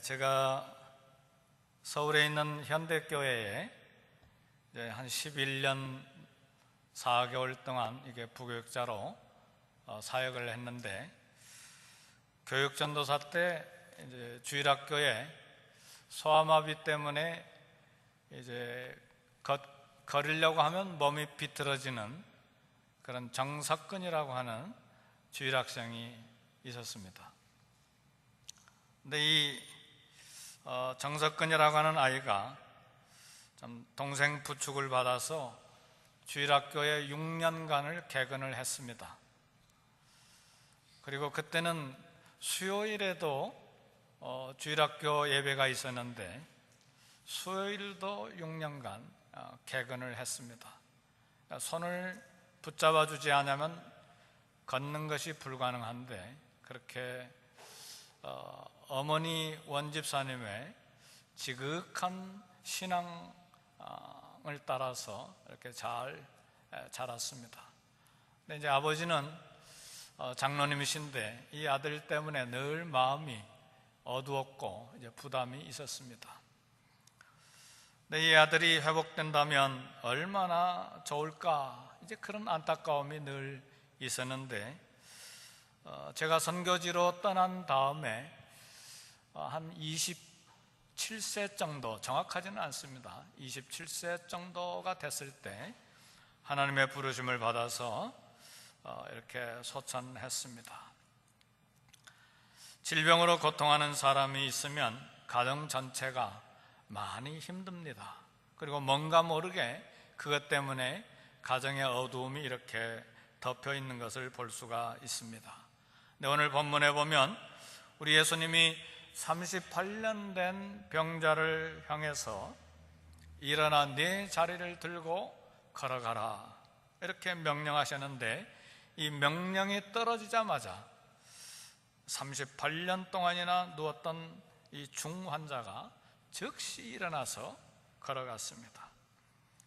제가 서울에 있는 현대교회에 한 11년 4개월 동안 이게 부교육자로 사역을 했는데, 교육전도사 때 이제 주일학교에 소아마비 때문에 이제 걸으려고 하면 몸이 비틀어지는 그런 정석근이라고 하는 주일학생이 있었습니다. 근데 이 정석근이라고 하는 아이가 참 동생 부축을 받아서 주일학교에 6년간을 개근을 했습니다. 그리고 그때는 수요일에도 주일학교 예배가 있었는데 수요일도 6년간 개근을 했습니다. 손을 붙잡아 주지 않으면 걷는 것이 불가능한데, 그렇게 어머니 원집사님의 지극한 신앙을 따라서 이렇게 잘 자랐습니다. 근데 이제 아버지는 장로님이신데 이 아들 때문에 늘 마음이 어두웠고 이제 부담이 있었습니다. 근데 이 아들이 회복된다면 얼마나 좋을까, 이제 그런 안타까움이 늘 있었는데, 제가 선교지로 떠난 다음에 한 27세 정도, 정확하지는 않습니다, 27세 정도가 됐을 때 하나님의 부르심을 받아서 이렇게 소천했습니다. 질병으로 고통하는 사람이 있으면 가정 전체가 많이 힘듭니다. 그리고 뭔가 모르게 그것 때문에 가정의 어두움이 이렇게 덮여 있는 것을 볼 수가 있습니다. 근데 오늘 본문에 보면 우리 예수님이 38년 된 병자를 향해서 일어나 네 자리를 들고 걸어가라, 이렇게 명령하셨는데, 이 명령이 떨어지자마자 38년 동안이나 누웠던 이 중환자가 즉시 일어나서 걸어갔습니다.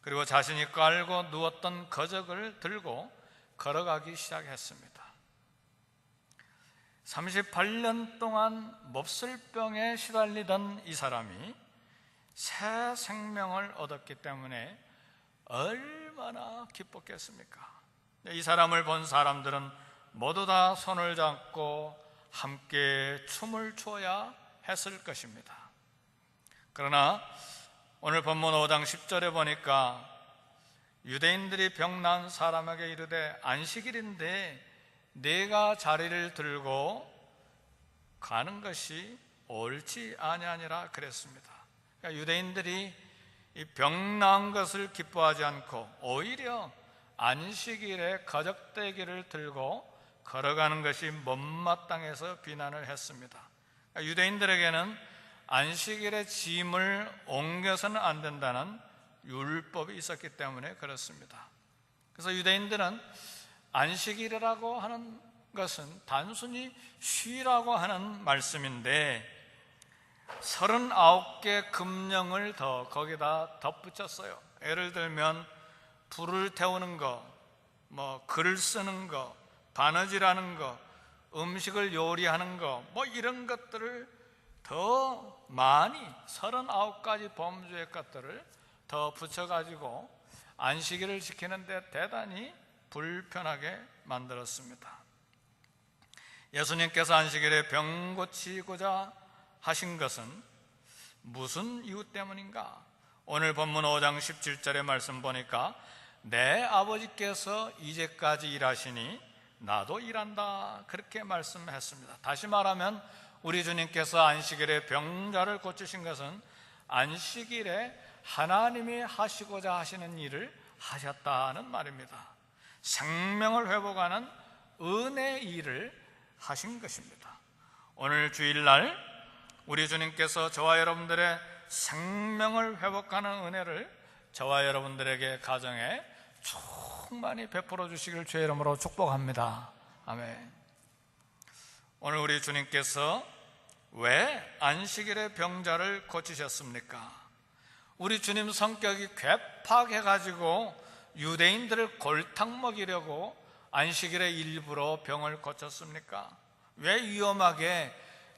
그리고 자신이 깔고 누웠던 거적을 들고 걸어가기 시작했습니다. 38년 동안 몹쓸병에 시달리던 이 사람이 새 생명을 얻었기 때문에 얼마나 기뻤겠습니까? 이 사람을 본 사람들은 모두 다 손을 잡고 함께 춤을 춰야 했을 것입니다. 그러나 오늘 본문 5장 10절에 보니까 유대인들이 병 난 사람에게 이르되 안식일인데 네가 자리를 들고 가는 것이 옳지 아니하니라 그랬습니다. 그러니까 유대인들이 이 병 나은 것을 기뻐하지 않고 오히려 안식일에 거적대기를 들고 걸어가는 것이 못마땅해서 비난을 했습니다. 그러니까 유대인들에게는 안식일에 짐을 옮겨서는 안 된다는 율법이 있었기 때문에 그렇습니다. 그래서 유대인들은 안식일이라고 하는 것은 단순히 쉬라고 하는 말씀인데 39개 금령을 더 거기다 덧붙였어요. 예를 들면 불을 태우는 거, 글 쓰는 거, 바느질하는 거, 음식을 요리하는 거, 이런 것들을 더 많이 39가지 범죄의 것들을 더 붙여가지고 안식일을 지키는데 대단히 불편하게 만들었습니다. 예수님께서 안식일에 병 고치고자 하신 것은 무슨 이유 때문인가? 오늘 본문 5장 17절의 말씀 보니까 내 아버지께서 이제까지 일하시니 나도 일한다, 그렇게 말씀했습니다. 다시 말하면 우리 주님께서 안식일에 병자를 고치신 것은 안식일에 하나님이 하시고자 하시는 일을 하셨다는 말입니다. 생명을 회복하는 은혜의 일을 하신 것입니다. 오늘 주일날 우리 주님께서 저와 여러분들의 생명을 회복하는 은혜를 저와 여러분들에게 가정에 충만히 베풀어 주시길 주의 이름으로 축복합니다. 아멘. 오늘 우리 주님께서 왜 안식일에 병자를 고치셨습니까? 우리 주님 성격이 괴팍해가지고 유대인들을 골탕 먹이려고 안식일에 일부러 병을 고쳤습니까? 왜 위험하게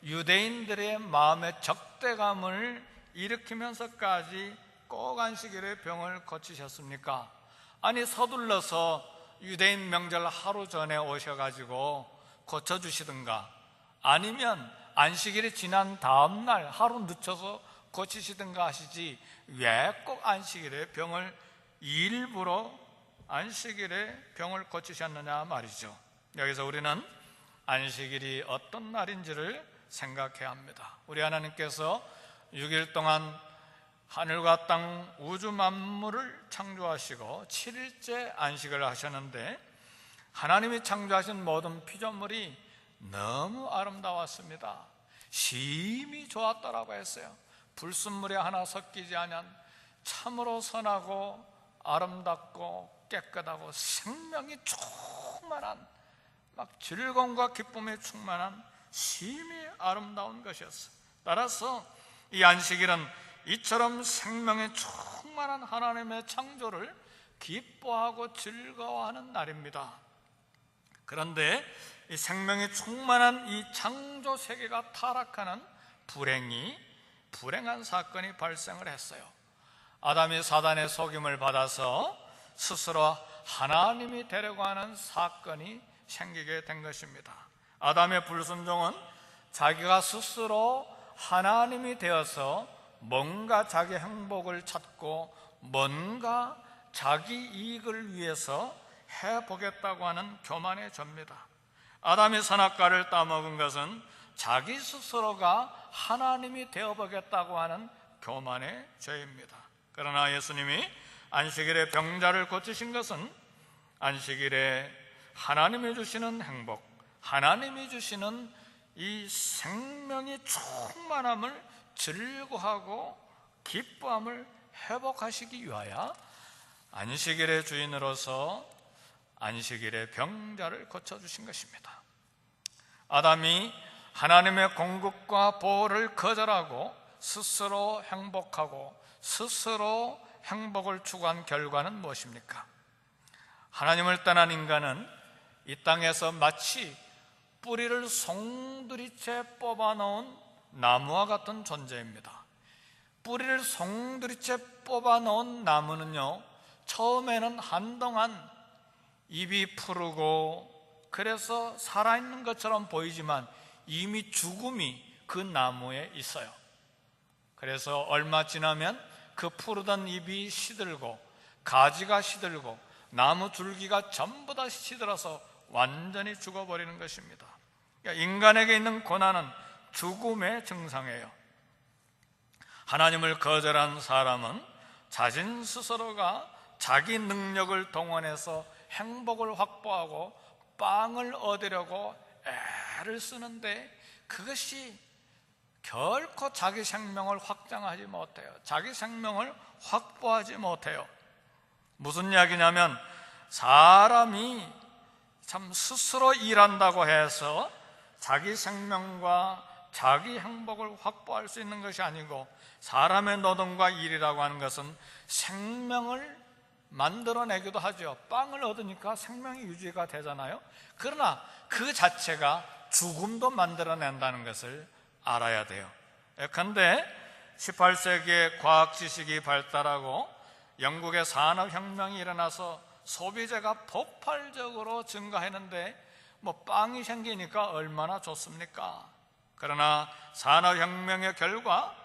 유대인들의 마음에 적대감을 일으키면서까지 꼭 안식일의 병을 고치셨습니까? 아니, 서둘러서 유대인 명절 하루 전에 오셔가지고 고쳐주시든가, 아니면 안식일이 지난 다음날 하루 늦춰서 고치시든가 하시지, 왜 꼭 안식일에 병을, 일부러 안식일에 병을 고치셨느냐 말이죠. 여기서 우리는 안식일이 어떤 날인지를 생각해야 합니다. 우리 하나님께서 6일 동안 하늘과 땅, 우주 만물을 창조하시고 7일째 안식을 하셨는데, 하나님이 창조하신 모든 피조물이 너무 아름다웠습니다. 심히 좋았다라고 했어요. 불순물이 하나 섞이지 않은 참으로 선하고 아름답고 깨끗하고 생명이 충만한, 막 즐거움과 기쁨이 충만한 심히 아름다운 것이었어요. 따라서 이 안식일은 이처럼 생명이 충만한 하나님의 창조를 기뻐하고 즐거워하는 날입니다. 그런데 이 생명이 충만한 이 창조 세계가 타락하는 불행한 사건이 발생을 했어요. 아담이 사단의 속임을 받아서 스스로 하나님이 되려고 하는 사건이 생기게 된 것입니다. 아담의 불순종은 자기가 스스로 하나님이 되어서 뭔가 자기 행복을 찾고 뭔가 자기 이익을 위해서 해보겠다고 하는 교만의 죄입니다. 아담이 선악과를 따먹은 것은 자기 스스로가 하나님이 되어보겠다고 하는 교만의 죄입니다. 그러나 예수님이 안식일에 병자를 고치신 것은 안식일에 하나님이 주시는 행복, 하나님이 주시는 이 생명이 충만함을 즐거워하고 기뻐함을 회복하시기 위하여 안식일의 주인으로서 안식일의 병자를 고쳐주신 것입니다. 아담이 하나님의 공급과 보호를 거절하고 스스로 행복하고 스스로 행복을 추구한 결과는 무엇입니까? 하나님을 떠난 인간은 이 땅에서 마치 뿌리를 송두리째 뽑아놓은 나무와 같은 존재입니다. 뿌리를 송두리째 뽑아놓은 나무는요, 처음에는 한동안 잎이 푸르고 그래서 살아있는 것처럼 보이지만 이미 죽음이 그 나무에 있어요. 그래서 얼마 지나면 그 푸르던 잎이 시들고 가지가 시들고 나무 줄기가 전부 다 시들어서 완전히 죽어버리는 것입니다. 그러니까 인간에게 있는 고난은 죽음의 증상이에요. 하나님을 거절한 사람은 자신 스스로가 자기 능력을 동원해서 행복을 확보하고 빵을 얻으려고 애를 쓰는데 그것이 결코 자기 생명을 확장하지 못해요. 자기 생명을 확보하지 못해요. 무슨 이야기냐면, 사람이 참 스스로 일한다고 해서 자기 생명과 자기 행복을 확보할 수 있는 것이 아니고, 사람의 노동과 일이라고 하는 것은 생명을 만들어내기도 하죠. 빵을 얻으니까 생명이 유지가 되잖아요. 그러나 그 자체가 죽음도 만들어낸다는 것을 알아야 돼요. 그런데 18세기에 과학 지식이 발달하고 영국의 산업혁명이 일어나서 소비재가 폭발적으로 증가했는데 빵이 생기니까 얼마나 좋습니까? 그러나 산업혁명의 결과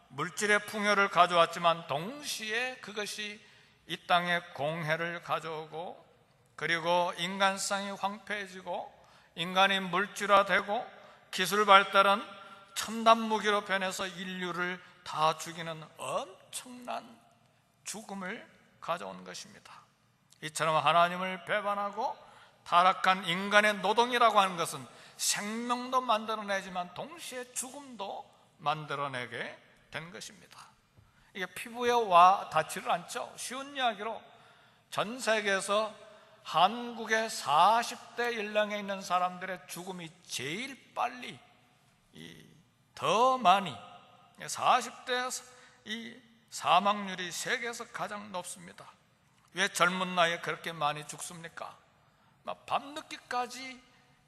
물질의 풍요를 가져왔지만 동시에 그것이 이 땅에 공해를 가져오고, 그리고 인간성이 황폐해지고 인간이 물질화되고 기술 발달은 첨단 무기로 변해서 인류를 다 죽이는 엄청난 죽음을 가져온 것입니다. 이처럼 하나님을 배반하고 타락한 인간의 노동이라고 하는 것은 생명도 만들어내지만 동시에 죽음도 만들어내게 된 것입니다. 이게 피부에 와 닿지를 않죠. 쉬운 이야기로 전 세계에서 한국의 40대 연령에 있는 사람들의 죽음이 제일 빨리 더 많이, 40대 이 사망률이 세계에서 가장 높습니다. 왜 젊은 나이에 그렇게 많이 죽습니까? 밤늦게까지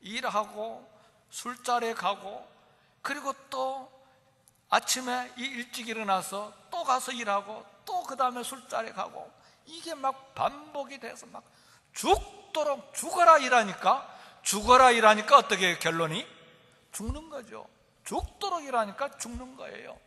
일하고 술자리에 가고 그리고 또 아침에 일찍 일어나서 또 가서 일하고 또 그 다음에 술자리 가고, 이게 막 반복이 돼서 막 죽도록 죽어라 일하니까 어떻게 해요? 결론이 죽는 거죠. 죽도록 일하니까 죽는 거예요.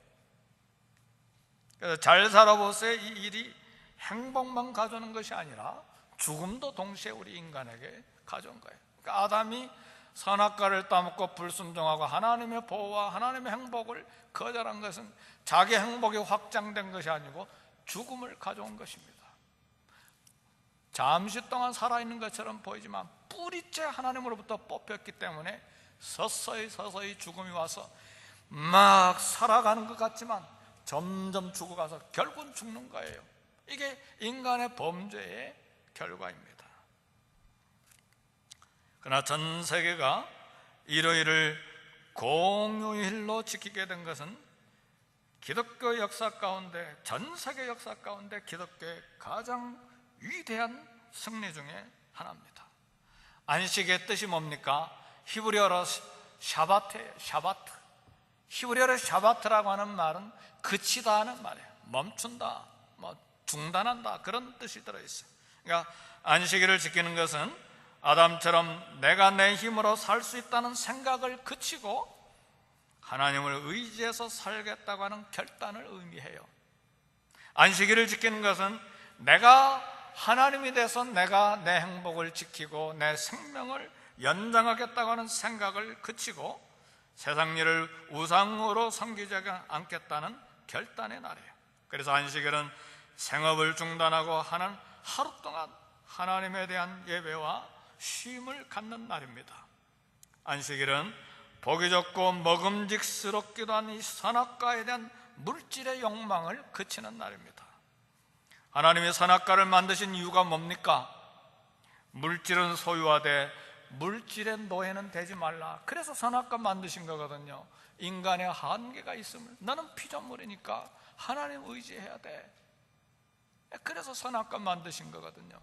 그래서 잘 살아보세요. 이 일이 행복만 가져오는 것이 아니라 죽음도 동시에 우리 인간에게 가져온 거예요. 그러니까 아담이 선악과를 따먹고 불순종하고 하나님의 보호와 하나님의 행복을 거절한 것은 자기 행복이 확장된 것이 아니고 죽음을 가져온 것입니다. 잠시 동안 살아있는 것처럼 보이지만 뿌리째 하나님으로부터 뽑혔기 때문에 서서히 죽음이 와서 막 살아가는 것 같지만 점점 죽어가서 결국은 죽는 거예요. 이게 인간의 범죄의 결과입니다. 그러나 전 세계가 일요일을 공휴일로 지키게 된 것은 기독교 역사 가운데, 전 세계 역사 가운데 기독교의 가장 위대한 승리 중에 하나입니다. 안식의 뜻이 뭡니까? 히브리어로 샤바트예요. 샤바트. 히브리어로 샤바트라고 하는 말은 그치다 하는 말이에요. 멈춘다, 중단한다, 그런 뜻이 들어있어요. 그러니까 안식일을 지키는 것은 아담처럼 내가 내 힘으로 살 수 있다는 생각을 그치고 하나님을 의지해서 살겠다고 하는 결단을 의미해요. 안식일을 지키는 것은 내가 하나님이 돼서 내가 내 행복을 지키고 내 생명을 연장하겠다고 하는 생각을 그치고 세상 일을 우상으로 섬기지 않겠다는 결단의 날이에요. 그래서 안식일은 생업을 중단하고 하루 동안 하나님에 대한 예배와 쉼을 갖는 날입니다. 안식일은 보기 좋고 먹음직스럽기도 한 이 선악과에 대한 물질의 욕망을 그치는 날입니다. 하나님이 선악과를 만드신 이유가 뭡니까? 물질은 소유하되 물질의 노예는 되지 말라. 그래서 선악과 만드신 거거든요. 인간의 한계가 있으면 너는 피조물이니까 하나님 의지해야 돼. 그래서 선악과 만드신 거거든요.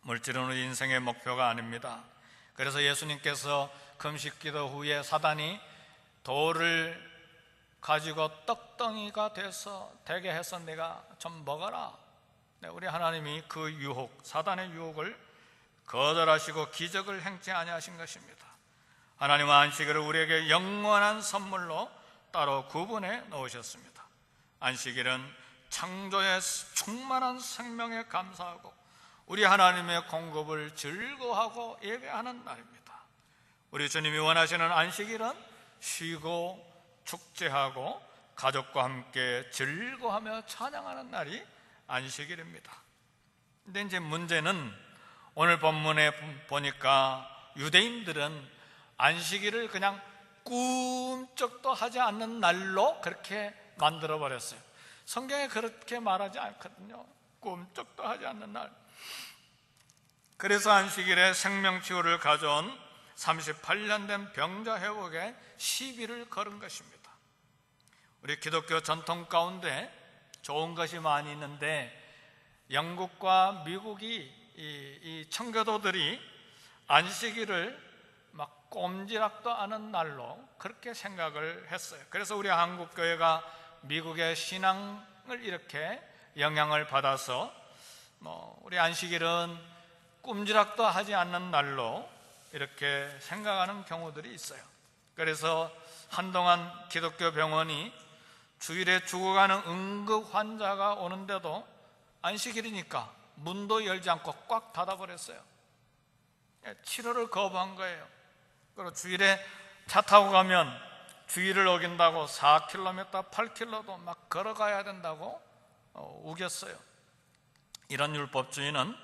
물질은 우리 인생의 목표가 아닙니다. 그래서 예수님께서 금식기도 후에 사단이 돌을 가지고 떡덩이가 돼서 되게 해서 내가 좀 먹어라. 우리 하나님이 그 유혹, 사단의 유혹을 거절하시고 기적을 행치 아니하신 것입니다. 하나님은 안식일을 우리에게 영원한 선물로 따로 구분해 놓으셨습니다. 안식일은 창조의 충만한 생명에 감사하고 우리 하나님의 공급을 즐거워하고 예배하는 날입니다. 우리 주님이 원하시는 안식일은 쉬고 축제하고 가족과 함께 즐거워하며 찬양하는 날이 안식일입니다. 근데 이제 문제는 오늘 본문에 보니까 유대인들은 안식일을 그냥 꿈쩍도 하지 않는 날로 그렇게 만들어 버렸어요. 성경에 그렇게 말하지 않거든요. 꿈쩍도 하지 않는 날. 그래서 안식일에 생명치유를 가져온 38년 된 병자 회복에 시비를 걸은 것입니다. 우리 기독교 전통 가운데 좋은 것이 많이 있는데 영국과 미국이 이 청교도들이 안식일을 막 꼼지락도 않은 날로 그렇게 생각을 했어요. 그래서 우리 한국교회가 미국의 신앙을 이렇게 영향을 받아서 우리 안식일은 꼼지락도 하지 않는 날로 이렇게 생각하는 경우들이 있어요. 그래서 한동안 기독교 병원이 주일에 죽어가는 응급 환자가 오는데도 안식일이니까 문도 열지 않고 꽉 닫아버렸어요. 치료를 거부한 거예요. 그리고 주일에 차 타고 가면 주일을 어긴다고 4km, 8km도 막 걸어가야 된다고 우겼어요. 이런 율법주의는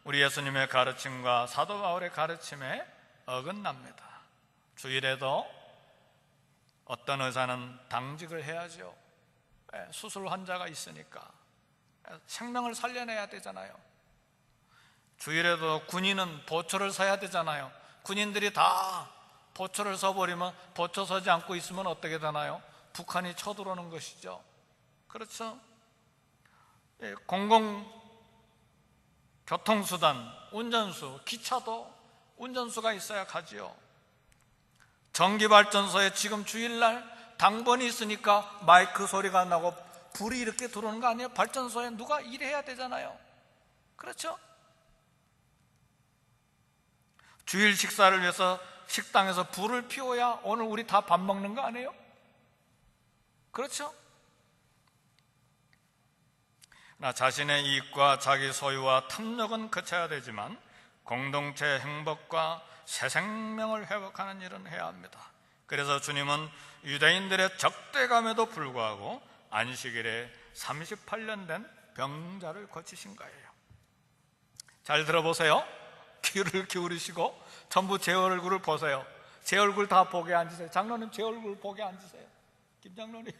우리 예수님의 가르침과 사도 바울의 가르침에 어긋납니다. 주일에도 어떤 의사는 당직을 해야죠. 수술 환자가 있으니까 생명을 살려내야 되잖아요. 주일에도 군인은 보초를 서야 되잖아요. 군인들이 다 보초를 서버리면 보초 서지 않고 있으면 어떻게 되나요? 북한이 쳐들어오는 것이죠. 그렇죠? 공공교통수단, 운전수, 기차도 운전수가 있어야 가지요. 전기발전소에 지금 주일날 당번이 있으니까 마이크 소리가 나고 불이 이렇게 들어오는 거 아니에요? 발전소에 누가 일해야 되잖아요. 그렇죠? 주일 식사를 위해서 식당에서 불을 피워야 오늘 우리 다 밥 먹는 거 아니에요? 그렇죠? 나 자신의 이익과 자기 소유와 탐욕은 그쳐야 되지만 공동체의 행복과 새 생명을 회복하는 일은 해야 합니다. 그래서 주님은 유대인들의 적대감에도 불구하고 안식일에 38년 된 병자를 고치신 거예요. 잘 들어보세요. 귀를 기울이시고 전부 제 얼굴을 보세요. 제 얼굴 다 보게 앉으세요. 장로님 제 얼굴 보게 앉으세요. 김 장로님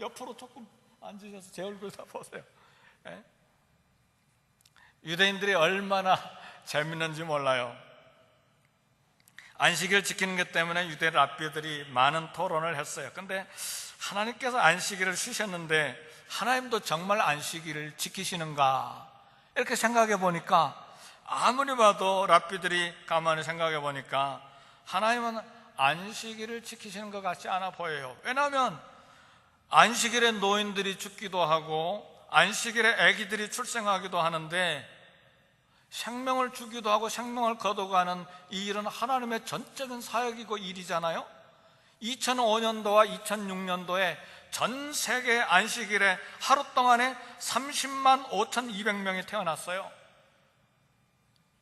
옆으로 조금 앉으셔서 제 얼굴 다 보세요. 네? 유대인들이 얼마나 재밌는지 몰라요. 안식일을 지키는 것 때문에 유대 랍비들이 많은 토론을 했어요. 근데 하나님께서 안식일을 쉬셨는데 하나님도 정말 안식일을 지키시는가? 이렇게 생각해 보니까 아무리 봐도 랍비들이 가만히 생각해 보니까 하나님은 안식일을 지키시는 것 같지 않아 보여요. 왜냐하면 안식일에 노인들이 죽기도 하고 안식일에 아기들이 출생하기도 하는데 생명을 주기도 하고 생명을 거둬가는 이 일은 하나님의 전적인 사역이고 일이잖아요. 2005년도와 2006년도에 전 세계 안식일에 하루 동안에 30만 5,200명이 태어났어요.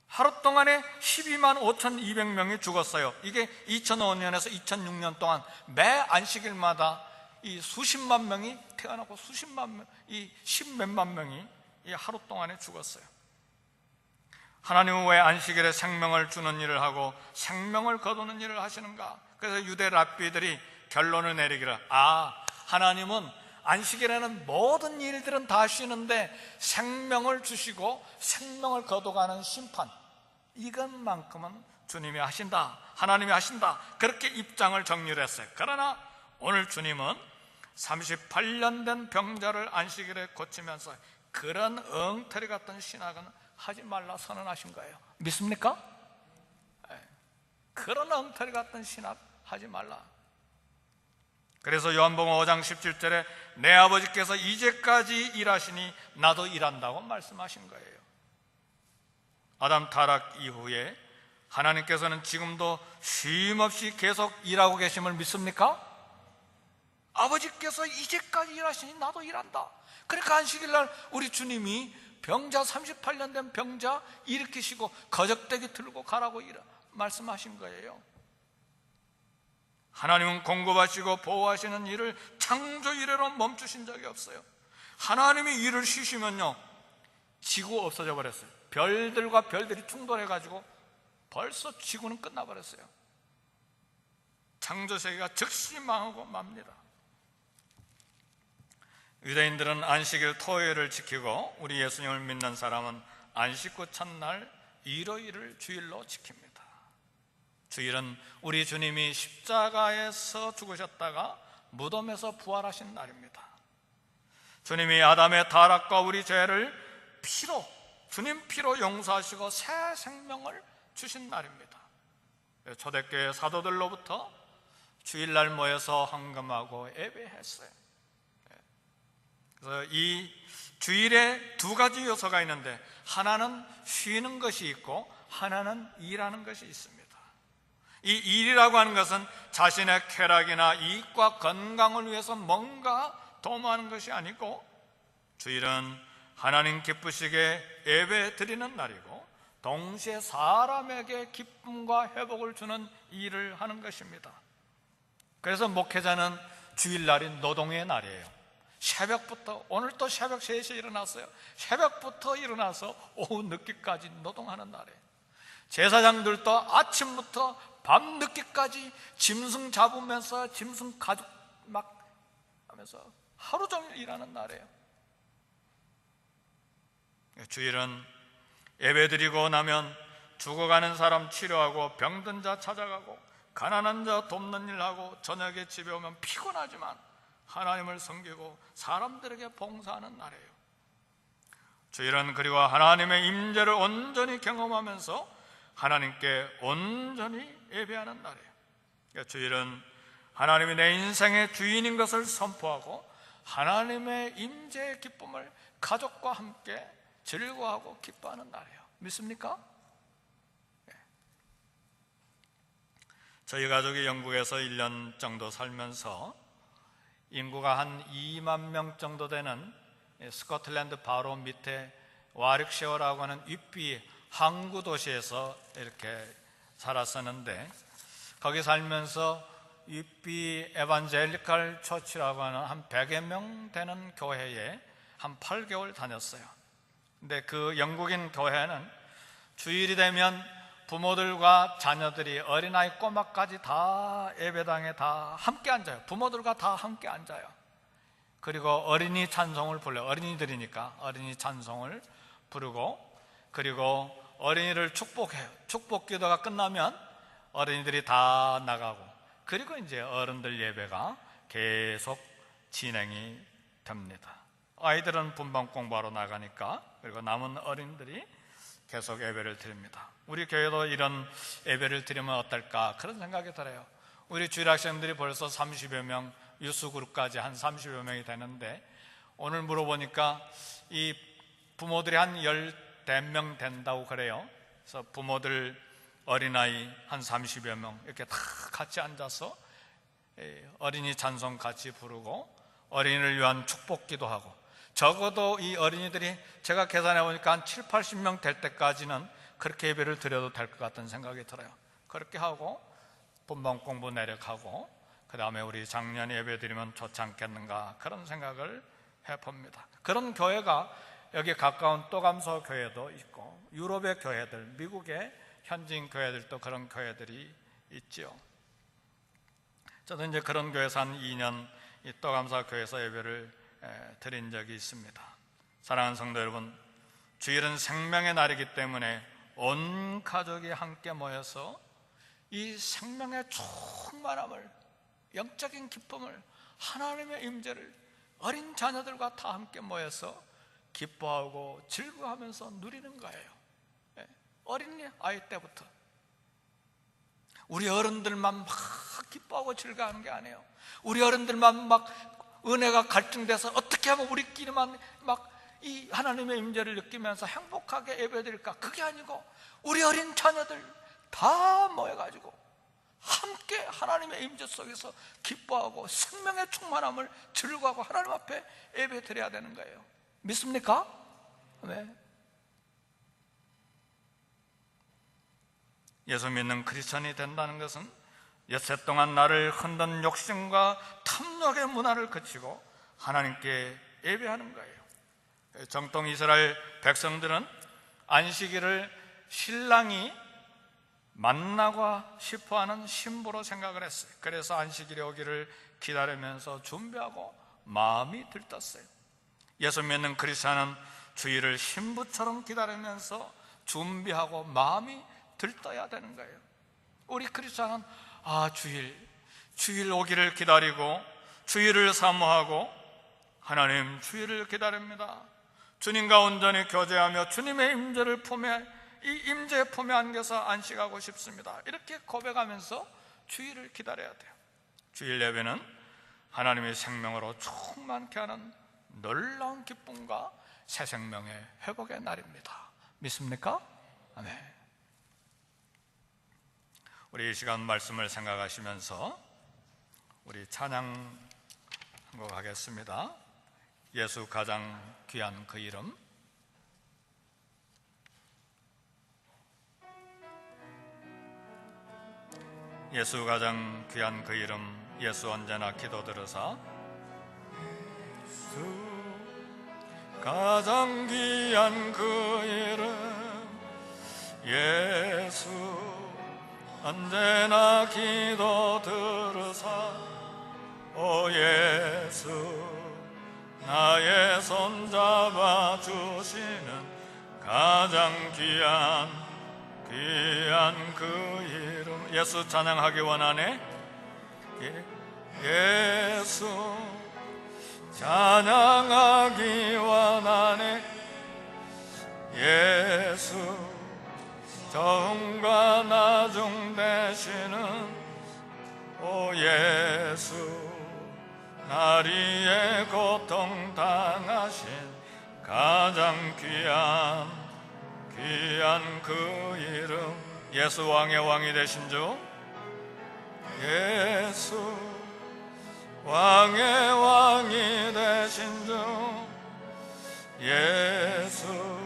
하루 동안에 12만 5,200명이 죽었어요. 이게 2005년에서 2006년 동안 매 안식일마다 이 수십만 명이 태어나고 수십만 명, 이 십몇만 명이 이 하루 동안에 죽었어요. 하나님은 왜 안식일에 생명을 주는 일을 하고 생명을 거두는 일을 하시는가? 그래서 유대 랍비들이 결론을 내리기를, 하나님은 안식일에는 모든 일들은 다 쉬는데 생명을 주시고 생명을 거둬가는 심판, 이것만큼은 주님이 하신다, 하나님이 하신다, 그렇게 입장을 정리를 했어요. 그러나 오늘 주님은 38년 된 병자를 안식일에 고치면서 그런 엉터리 같은 신학은 하지 말라 선언하신 거예요. 믿습니까? 그런 엉터리 같은 신학 하지 말라. 그래서 요한복음 5장 17절에 내 아버지께서 이제까지 일하시니 나도 일한다고 말씀하신 거예요. 아담 타락 이후에 하나님께서는 지금도 쉼없이 계속 일하고 계심을 믿습니까? 아버지께서 이제까지 일하시니 나도 일한다. 그러니까 안식일날 우리 주님이 병자 38년 된 병자 일으키시고 거적대기 들고 가라고 말씀하신 거예요. 하나님은 공급하시고 보호하시는 일을 창조 이래로 멈추신 적이 없어요. 하나님이 일을 쉬시면요 지구 없어져 버렸어요. 별들과 별들이 충돌해가지고 벌써 지구는 끝나버렸어요. 창조세계가 즉시 망하고 맙니다. 유대인들은 안식일 토요일을 지키고 우리 예수님을 믿는 사람은 안식 후 첫날 일요일을 주일로 지킵니다. 주일은 우리 주님이 십자가에서 죽으셨다가 무덤에서 부활하신 날입니다. 주님이 아담의 타락과 우리 죄를 피로, 주님 피로 용서하시고 새 생명을 주신 날입니다. 초대교회 사도들로부터 주일날 모여서 헌금하고 예배했어요. 그래서 이 주일에 두 가지 요소가 있는데 하나는 쉬는 것이 있고 하나는 일하는 것이 있습니다. 이 일이라고 하는 것은 자신의 쾌락이나 이익과 건강을 위해서 뭔가 도모하는 것이 아니고 주일은 하나님 기쁘시게 예배 드리는 날이고 동시에 사람에게 기쁨과 회복을 주는 일을 하는 것입니다. 그래서 목회자는 주일날이 노동의 날이에요. 새벽부터, 오늘 또 새벽 3시에 일어났어요. 새벽부터 일어나서 오후 늦게까지 노동하는 날이에요. 제사장들도 아침부터 밤 늦게까지 짐승 잡으면서 짐승 가죽 막 하면서 하루 종일 일하는 날이에요. 주일은 예배드리고 나면 죽어가는 사람 치료하고 병든 자 찾아가고 가난한 자 돕는 일하고 저녁에 집에 오면 피곤하지만 하나님을 섬기고 사람들에게 봉사하는 날이에요. 주일은 그리고 하나님의 임재를 온전히 경험하면서 하나님께 온전히 예배하는 날이에요. 주일은 하나님이 내 인생의 주인인 것을 선포하고 하나님의 임재의 기쁨을 가족과 함께 즐거워하고 기뻐하는 날이에요. 믿습니까? 저희 가족이 영국에서 1년 정도 살면서 인구가 한 2만 명 정도 되는 스코틀랜드 바로 밑에 와릭셔라고 하는 윗비 항구 도시에서 이렇게 살았었는데, 거기 살면서 윗비 에반젤리칼 처치라고 하는 한 100여 명 되는 교회에 한 8개월 다녔어요. 근데 그 영국인 교회는 주일이 되면 부모들과 자녀들이, 어린아이 꼬마까지 다 예배당에 다 함께 앉아요. 부모들과 다 함께 앉아요. 그리고 어린이 찬송을 불러요. 어린이들이니까 어린이 찬송을 부르고, 그리고 어린이를 축복해요. 축복 기도가 끝나면 어린이들이 다 나가고, 그리고 이제 어른들 예배가 계속 진행이 됩니다. 아이들은 분방 공부하러 나가니까, 그리고 남은 어린이들이 계속 예배를 드립니다. 우리 교회도 이런 예배를 드리면 어떨까, 그런 생각이 들어요. 우리 주일학생들이 벌써 30여 명, 유스그룹까지 한 30여 명이 되는데, 오늘 물어보니까 이 부모들이 한 14명 된다고 그래요. 그래서 부모들, 어린아이 한 30여 명 이렇게 다 같이 앉아서 어린이 찬송 같이 부르고 어린이를 위한 축복 기도하고, 적어도 이 어린이들이 제가 계산해 보니까 한 7, 80명 될 때까지는 그렇게 예배를 드려도 될 것 같은 생각이 들어요. 그렇게 하고 본방 공부 내력하고 그 다음에 우리 작년 예배 드리면 좋지 않겠는가, 그런 생각을 해봅니다. 그런 교회가 여기 가까운 또감서 교회도 있고, 유럽의 교회들, 미국의 현지인 교회들도 그런 교회들이 있지요. 저도 이제 그런 교회에서 한 2년 이 또감서 교회에서 예배를 드린 적이 있습니다. 사랑하는 성도 여러분, 주일은 생명의 날이기 때문에 온 가족이 함께 모여서 이 생명의 충만함을, 영적인 기쁨을, 하나님의 임재를 어린 자녀들과 다 함께 모여서 기뻐하고 즐거워하면서 누리는 거예요. 어린이 아이 때부터. 우리 어른들만 막 기뻐하고 즐거워하는 게 아니에요. 우리 어른들만 막 은혜가 갈증돼서 어떻게 하면 우리끼리만 막 이 하나님의 임재를 느끼면서 행복하게 예배드릴까, 그게 아니고 우리 어린 자녀들 다 모여가지고 함께 하나님의 임재 속에서 기뻐하고 생명의 충만함을 즐거워하고 하나님 앞에 예배드려야 되는 거예요. 믿습니까? 네. 예수 믿는 크리스천이 된다는 것은 엿새 동안 나를 흔든 욕심과 탐욕의 문화를 거치고 하나님께 예배하는 거예요. 정통 이스라엘 백성들은 안식일을 신랑이 만나고 싶어하는 신부로 생각을 했어요. 그래서 안식일이 오기를 기다리면서 준비하고 마음이 들떴어요. 예수 믿는 크리스천은 주일을 신부처럼 기다리면서 준비하고 마음이 들떠야 되는 거예요. 우리 크리스천은 주일 오기를 기다리고 주일을 사모하고 하나님 주일을 기다립니다. 주님과 온전히 교제하며 주님의 임재를 품에, 이 임재의 품에 안겨서 안식하고 싶습니다. 이렇게 고백하면서 주일을 기다려야 돼요. 주일 예배는 하나님의 생명으로 충만케 하는 놀라운 기쁨과 새 생명의 회복의 날입니다. 믿습니까? 아멘. 우리 이 시간 말씀을 생각하시면서 우리 찬양 한 곡 하겠습니다. 예수 가장 귀한 그 이름. 예수 가장 귀한 그 이름, 예수 언제나 기도 들으사. 예수 가장 귀한 그 이름, 예수 언제나 기도 들으사. 오 예수 나의 손 잡아주시는 가장 귀한 그 이름. 예수 찬양하기 원하네. 예수 찬양하기 원하네. 예수 적음과 나중 되시는 오 예수, 나리의 고통 당하신 가장 귀한 그 이름, 예수 왕의 왕이 되신 주, 예수 왕의 왕이 되신 주, 예수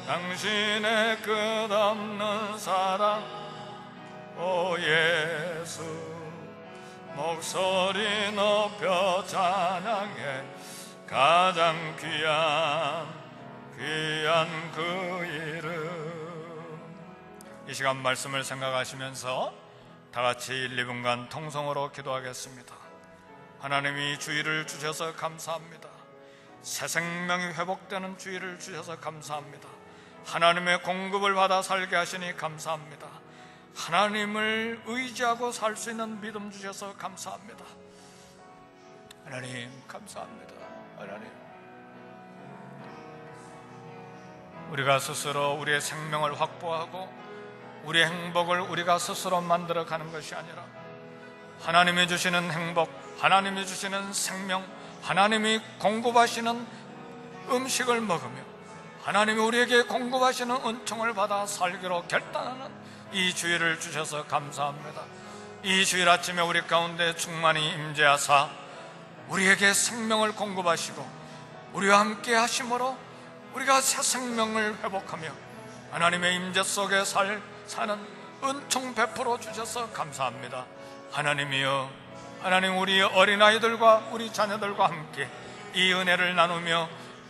당신의 끝없는 사랑, 오 예수 목소리 높여 찬양해 가장 귀한 그 이름. 이 시간 말씀을 생각하시면서 다같이 1, 2분간 통성으로 기도하겠습니다. 하나님이 주의를 주셔서 감사합니다. 새 생명이 회복되는 주의를 주셔서 감사합니다. 하나님의 공급을 받아 살게 하시니 감사합니다. 하나님을 의지하고 살 수 있는 믿음 주셔서 감사합니다. 하나님 감사합니다. 하나님, 우리가 스스로 우리의 생명을 확보하고 우리의 행복을 우리가 스스로 만들어가는 것이 아니라 하나님이 주시는 행복, 하나님이 주시는 생명, 하나님이 공급하시는 음식을 먹으며 하나님이 우리에게 공급하시는 은총을 받아 살기로 결단하는 이 주일을 주셔서 감사합니다. 이 주일 아침에 우리 가운데 충만히 임재하사 우리에게 생명을 공급하시고 우리와 함께 하심으로 우리가 새 생명을 회복하며 하나님의 임재 속에 사는 은총 베풀어 주셔서 감사합니다. 하나님이여, 하나님, 우리 어린아이들과 우리 자녀들과 함께 이 은혜를 나누며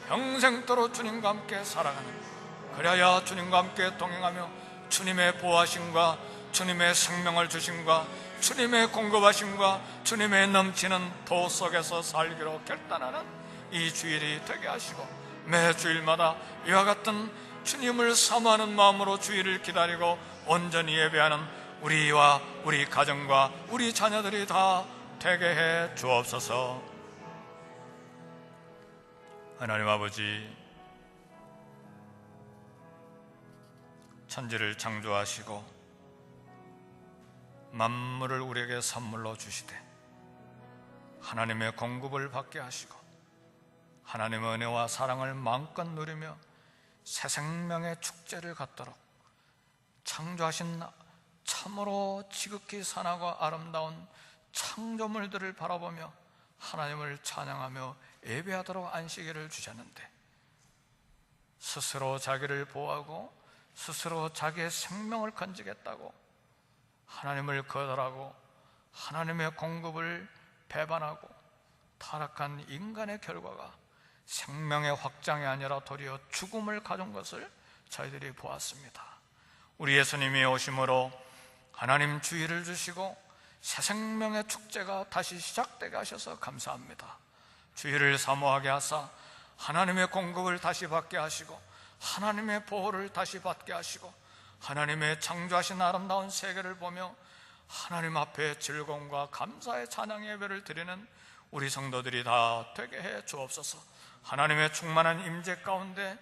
평생도록 주님과 함께 살아가는, 그래야 주님과 함께 동행하며 주님의 보호하심과 주님의 생명을 주심과 주님의 공급하심과 주님의 넘치는 도 속에서 살기로 결단하는 이 주일이 되게 하시고 매 주일마다 이와 같은 주님을 사모하는 마음으로 주일을 기다리고 온전히 예배하는 우리와 우리 가정과 우리 자녀들이 다 되게 해 주옵소서. 하나님 아버지, 천지를 창조하시고 만물을 우리에게 선물로 주시되 하나님의 공급을 받게 하시고 하나님의 은혜와 사랑을 마음껏 누리며 새 생명의 축제를 갖도록 창조하신 참으로 지극히 선하고 아름다운 창조물들을 바라보며 하나님을 찬양하며 예배하도록 안식일을 주셨는데 스스로 자기를 보호하고 스스로 자기의 생명을 건지겠다고 하나님을 거절하고 하나님의 공급을 배반하고 타락한 인간의 결과가 생명의 확장이 아니라 도리어 죽음을 가져온 것을 저희들이 보았습니다. 우리 예수님이 오심으로 하나님 주의를 주시고 새 생명의 축제가 다시 시작되게 하셔서 감사합니다. 주의를 사모하게 하사 하나님의 공급을 다시 받게 하시고 하나님의 보호를 다시 받게 하시고 하나님의 창조하신 아름다운 세계를 보며 하나님 앞에 즐거움과 감사의 찬양 예배를 드리는 우리 성도들이 다 되게 해 주옵소서. 하나님의 충만한 임재 가운데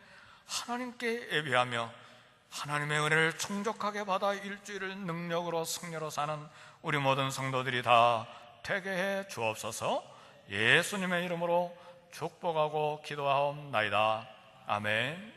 하나님께 예배하며 하나님의 은혜를 충족하게 받아 일주일을 능력으로 승려로 사는 우리 모든 성도들이 다 되게 해 주옵소서. 예수님의 이름으로 축복하고 기도하옵나이다. 아멘.